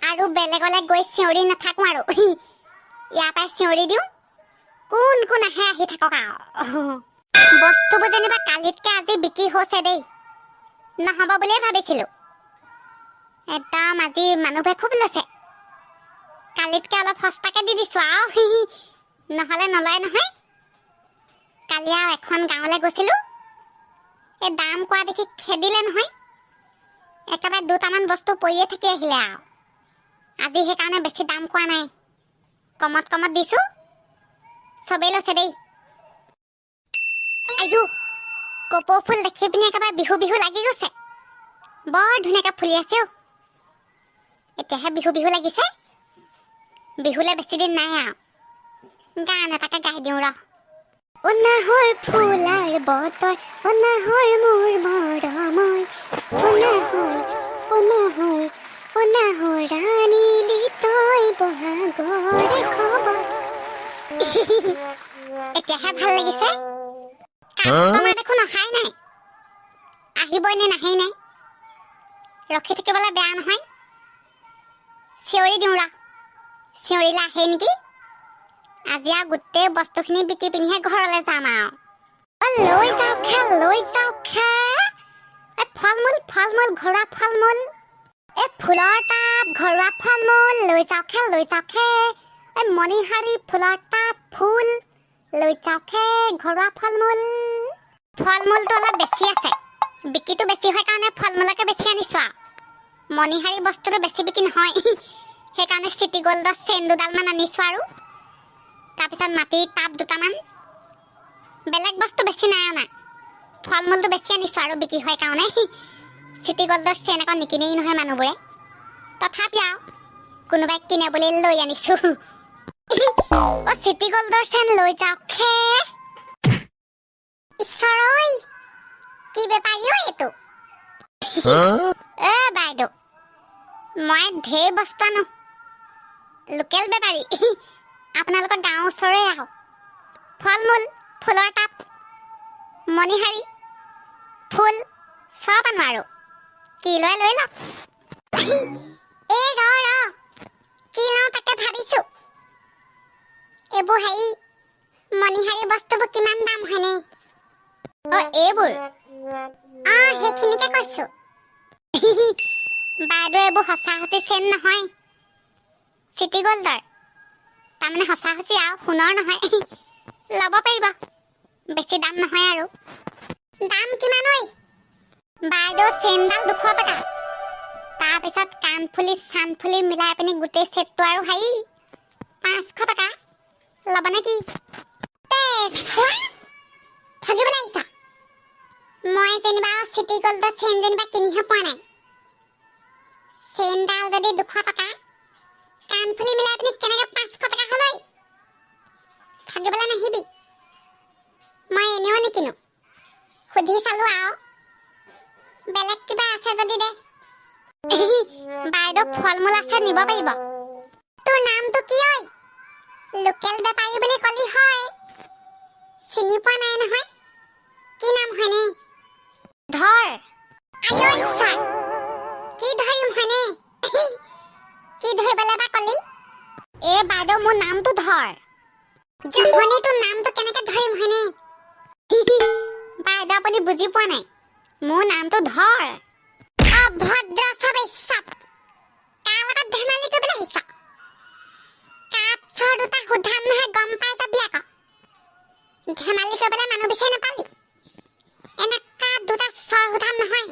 আৰু বেলেগলৈ গৈ চিঞৰি নাথাকো আৰু ইয়াৰ পৰাই চিঞৰি দিওঁ কোন কোন আহে আহি থাকক আৰু বস্তুবোৰ যেনিবা কালিতকে আজি বিক্ৰী হৈছে দেই নহ'ব বুলিয়ে ভাবিছিলো একদম আজি মানুহবোৰে খুব লৈছে কালিতকে অলপ সস্তাকে দি দিছো আৰু নহ'লে নলয় নহয় কালি আৰু এখন গাঁৱলৈ গৈছিলো এই দাম কোৱা দেখি খেদিলে নহয় একেবাৰে দুটামান বস্তু পৰিয়ে থাকি আহিলে আৰু আজি সেইকাৰণে বেছি দাম কোৱা নাই কমত দিছো চবেই লৈছে দেই আইও কপৌ ফুল দেখি পিনি একেবাৰে বিহু বিহু লাগি গৈছে বৰ ধুনীয়াকৈ ফুলি আছে এতিয়াহে বিহু লাগিছে বিহুলে বেছি দিন নাই আৰু গান এটাকে গাই দিওঁ ৰ অনাহৰ ফুলাৰ বতৰ অনাহৰ মোৰ মৰমৰ অনাহৰ ৰাণীলি তই বহাগৰ খবৰ এতিয়াহে ভাল লাগিছে কাষ্টমাৰ দেখোন অহাই নাই আহিবই নে নাহেই নাই ৰখি থাকিবলৈ বেয়া নহয় চিঞৰি দিওঁ ৰ চিঞৰিলে আহে নেকি আজি আৰু গোটেই বস্তুখিনি বিকি পিনিহে ঘৰলৈ যাম আৰু লৈ যাওঁ খা ফল মূল ঘৰুৱা ফল মূল এই ফুলৰ টাব ঘৰুৱা ফল মূল লৈ যাওঁ খে এই মণিহাৰী ফুলৰ টাব ফুল লৈ যাওঁ খে ঘৰুৱা ফল মূলটো অলপ বেছি আছে বিকিটো বেছি হয় কাৰণে ফল মূলকে বেছি আনিছো আৰু মণিহাৰী বস্তুটো বেছি বিক্ৰী নহয় সেইকাৰণে চিটি গল্ডৰ চেন দুডালমান আনিছো আৰু তাৰপিছত মাটিৰ টাব দুটামান বেলেগ বস্তু বেছি নাই অনা ফল মূলটো বেছি আনিছো আৰু বিক্ৰী হয় কাৰণে চিটি গল্ডৰ চেন আকৌ নিকিনেই নহয় মানুহবোৰে তথাপি আৰু কোনোবাই কিনে বুলি লৈ আনিছো চিটি গল্ডৰ চেন লৈ যাওক খে ঈশ্বৰ ঐ কি বেপাৰী ঐ এইটো বাইদেউ মই ঢেৰ বস্তু আনো লোকেল বেপাৰী আপোনালোকৰ গাঁৱৰ ওচৰৰে আহক ফল মূল ফুলৰ টাব মণিহাৰী ফুল চব আনো আৰু কি লৈ লওক এই ৰ কি লওঁ তাকে ভাবিছো এইবোৰ হেৰি মণিহাৰী বস্তুবোৰ কিমান দাম হয়নে এইবোৰ সেইখিনিকে কৈছো বাইদেউ এইবোৰ সঁচা চেন নহয় চিটি গল্ডৰ তাৰমানে সঁচা আৰু সোণৰ নহয় ল'ব পাৰিব বেছি দাম নহয় আৰু দাম কিমান ঐ বাইদেউ চেনডাল 200 টকা তাৰপিছত কাণফুলি চানফুলি মিলাই পিনি গোটেই চেটটো আৰু হেৰি 500 টকা ল'ব নে কি ঠগিবলৈ আহিছা মই যেনিবা চিটি গল্ডৰ চেন যেনিবা কিনিহে পোৱা নাই চেনডাল যদি 200 টকা কাণফুলি মিলাই পিনি কেনেকে 500 টকা হ'ল ঠগিবলৈ নাহিবি মই এনেও নিকিনো সুধি চালো আৰু বেলেগ কিবা আছে যদি দে বাইদেউ ফল মূল আছে নিব পাৰিব তোৰ নামটো কি ঐ লোকেল বেপাৰী বুলি কলি হয় চিনি পোৱা নাই নহয় কি নাম হয়নে ধৰ আইঐ ছাৰ কি ধৰিম হয়নে কি ধৰিবলৈ বা কলি বাইদেউ মোৰ নামটো ধৰ জহনি তোৰ নামটো কেনেকে ধৰিম হয়নে বাইদেউ আপুনি বুজি পোৱা নাই মোৰ নামটো ধৰ অভদ্ৰ সবেচ্ছাপ কাৰ লগত ধেমালি কৰিবলৈ আহিছ কাপ চৰ দুটা সোধাম নহয় গম পাই যাবি আকৌ ধেমালি কৰিবলৈ মানুহ বিচাৰি নাপালি এনেকা দুটা চৰ সোধাম নহয়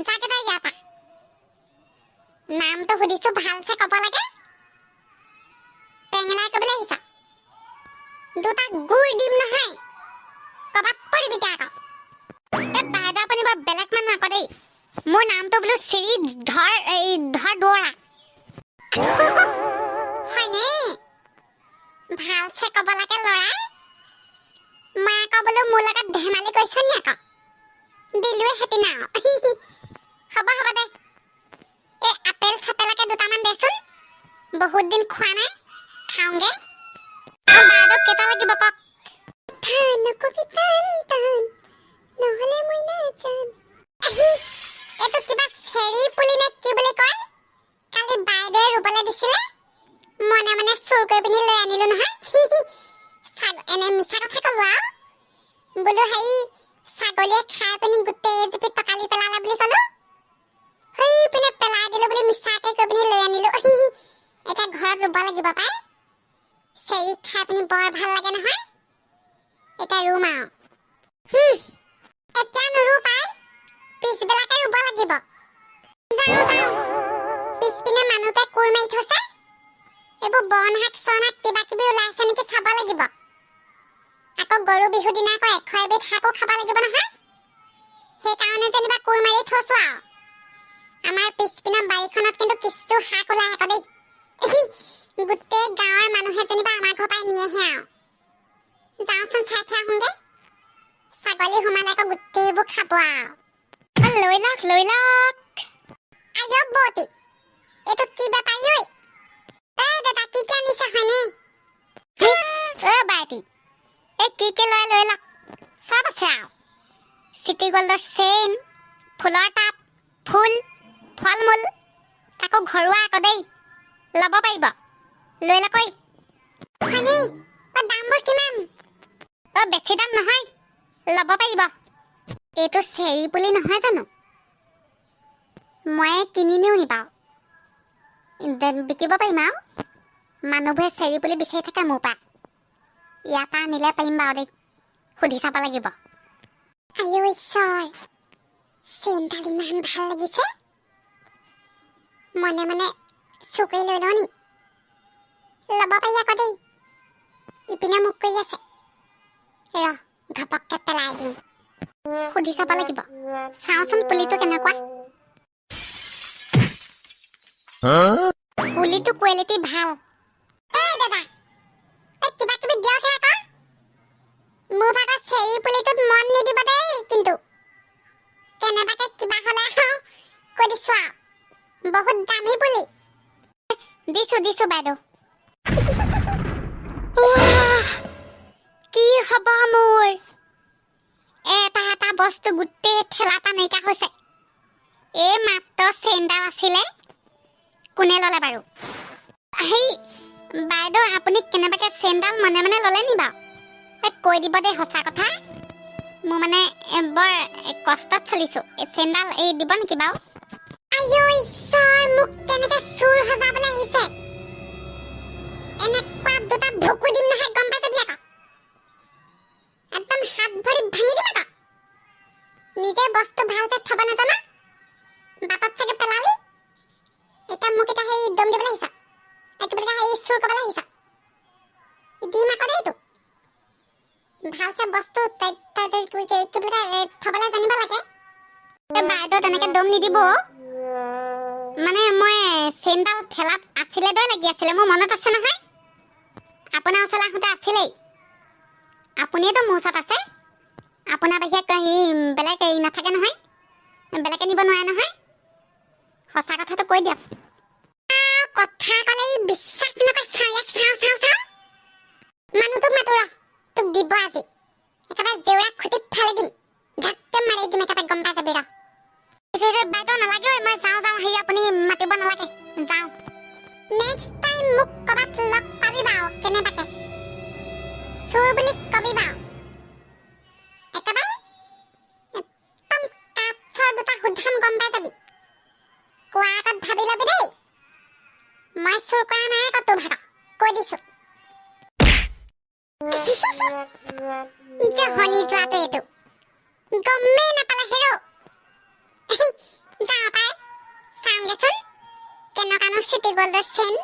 যাকে যাই ইয়াৰ পৰা নামটো সুধিছো ভালছে ক'ব লাগে টেঙেলাই কৰিবলৈ আহিছ দুটা গুৰ দিম নহয় কবাত পৰিবি আকৌ বাইদেউ আপুনি বৰ বেলেগ মানুহ আকৌ দেই মোৰ নামটো বোলো শ্ৰী ধৰ দুৱৰা হয়নে ভালছে ক'ব লাগে ল'ৰা মই আকৌ বোলো মোৰ লগত ধেমালি কৰিছ নি আকৌ দিলোৱে হেতি না হ'ব দে এই আপেল চাপেলকে দুটামান দেচোন বহুত দিন খোৱা নাই খাওঁগে বাইদেউ কেইটা লাগিব কওক নকবি টান নহ'লে মই নাজান এইটো কিবা চেৰি পুলি নে কি বুলি কয় কালি বাইদেৱে ৰুবলৈ দিছিলে মনে মনে চুৰ কৰি পিনি লৈ আনিলো নহয় এনে মিছা কথা ক'লো আৰু বোলো হেৰি ছাগলীয়ে খাই পিনি গোটেই জুপি টকালি পেলালে বুলি ক'লো সেই পিনে পেলাই দিলো বুলি মিছাকে কৈ পিনি লৈ আনিলো এতিয়া ঘৰত ৰুব লাগিব পাই চেৰি খাই পিনি বৰ ভাল লাগে নহয় এতিয়া ৰুম আৰু এতিয়া নুৰু পাই পিছবেলাকে ৰুব লাগিব যাওঁ পিছপিনে মানুহতে কোৰ মাৰি থৈছে এইবোৰ বন শাক চন শাক কিবা কিবি ওলাইছে নেকি চাব লাগিব আকৌ গৰু বিহু দিনা আকৌ 100 এবিধ শাকো খাব লাগিব নহয় সেইকাৰণে যেনিবা কোৰ মাৰি থৈছো আৰু আমাৰ পিছপিনে বাৰীখনত কিন্তু কিছু শাক ওলাই আকৌ দেই গোটেই গাঁৱৰ মানুহে যেনিবা আমাৰ ঘৰ পৰাই নিয়েহে আৰু যাওঁচোন চাই থৈ আহোঁগে ছাগলী সোমালে আকৌ গোটেইবোৰ খাব আৰু লৈ লওক আইঅ বৌতি এইটো কি বেপাৰী ঐ দাদা কি কি আনিছে হয়নে বাইটি এই কি লৈ লওক চব আছে আৰু চিটি গল্ডৰ চেইন ফুলৰ টাব ফুল ফল মূল তাকো ঘৰুৱা আকৌ দেই ল'ব পাৰিব লৈ লওক হয়নে দামবোৰ কিমান বেছি দাম নহয় ল'ব পাৰিব এইটো চেৰি পুলি নহয় জানো মই কিনি নিও নিপাওঁ বিকিব পাৰিম আৰু মানুহবোৰে চেৰি পুলি বিচাৰি থাকে মোৰ পৰা ইয়াৰ পৰা আনিলে পাৰিম বাৰু দেই সুধি চাব লাগিব আইঅ ঈশ্বৰ চেইনডাল ইমান ভাল লাগিছে মনে মনে চুকৰি লৈ লওঁ নি ল'ব পাৰি আকৌ দেই ইপিনে মোক কৰি আছে ঘপককে পেলাই দিওঁ সুধি চাব লাগিব চাওঁচোন পুলিটো কেনেকুৱা পুলিটো কোৱালিটি ভাল দাদা কিবা কিবি দিয়ক আকৌ মোৰ ভাগৰ চেৰি পুলিটোত মন নিদিব দেই কিন্তু কেনেবাকে কিবা হ'লে কৈ দিছো আৰু বহুত দামী পুলি দিছো বাইদেউ কি হ'ব মোৰ এটা বস্তু গোটেই ঠেলাপা নাইকিয়া হৈছে এই মাত্ৰ চেইনডাল আছিলে কোনে ল'লে বাৰু হেই বাইদেউ আপুনি কেনেবাকে চেইনডাল মনে মনে ল'লে নি বাৰু কৈ দিব দেই সঁচা কথা মোৰ মানে বৰ কষ্টত চলিছো চেইনডাল দিব নেকি বাৰু আইঅ ঈশ্বৰ মোক কেনেকে চুৰ সজাবলৈ আহিছে এনেকুৱা দুটা ভুকু দিম নহয় গম পাইছে বিলাক একদম হাত ভৰি ভাঙি দিম আকৌ নিজে বস্তু ভালকে থব নাজানা বাটত চাগে পেলালি এতিয়া মোক এটা সেই দম দিবলৈ আহিছা এইটো বুলি সেই চুৰ কৰিবলৈ আহিছা দিম আকৌ দেই এইটো ভালছে বস্তু কি বুলি থবলৈ জানিব লাগে বাইদেউ তেনেকে দম নিদিব মানে মই চেইনডাল ঠেলাত আছিলে দৰে লাগি আছিলে মোৰ মনত আছে নহয় আপোনাৰ ওচৰলৈ আহোঁতে আছিলেই আপুনিতো মোৰ ওচৰত আছে আপোনাৰ বাহিৰে বেলেগ নাথাকে নহয় বেলেগে নিব নোৱাৰে নহয় সঁচা কথাটো কৈ দিয়ক কথা ক'লে বিশ্বাস নকৰে চাওঁ মানুহটোক মাতো তোক দিব আজি একেবাৰে জেউৰা খুটিত ফালি দিম ধাক্কে মাৰি দিম একেবাৰে গম পাই যাবি বাইদেউ নালাগে মই যাওঁ হেৰি আপুনি মাতিব নালাগে যাওঁ নেক্সট টাইম মোক ক'ৰবাত লগ পাবি বাৰু কেনেবাকে চোৰ বুলি কবি বাৰু একেবাৰে একদম কাঠৰ দুটা শুধাম গম পাই যাবি কোৱাৰ আগত ভাবি ল'বি দেই মই চুৰ কৰা নাই আকৌ তোৰ ভাগৰ কৈ দিছো জহনি যোৱাটো এইটো গমেই নাপালে হেৰ যাওঁ পাই চাওঁগেচোন কেনেকুৱানো চিটি গল্ডৰ চেইন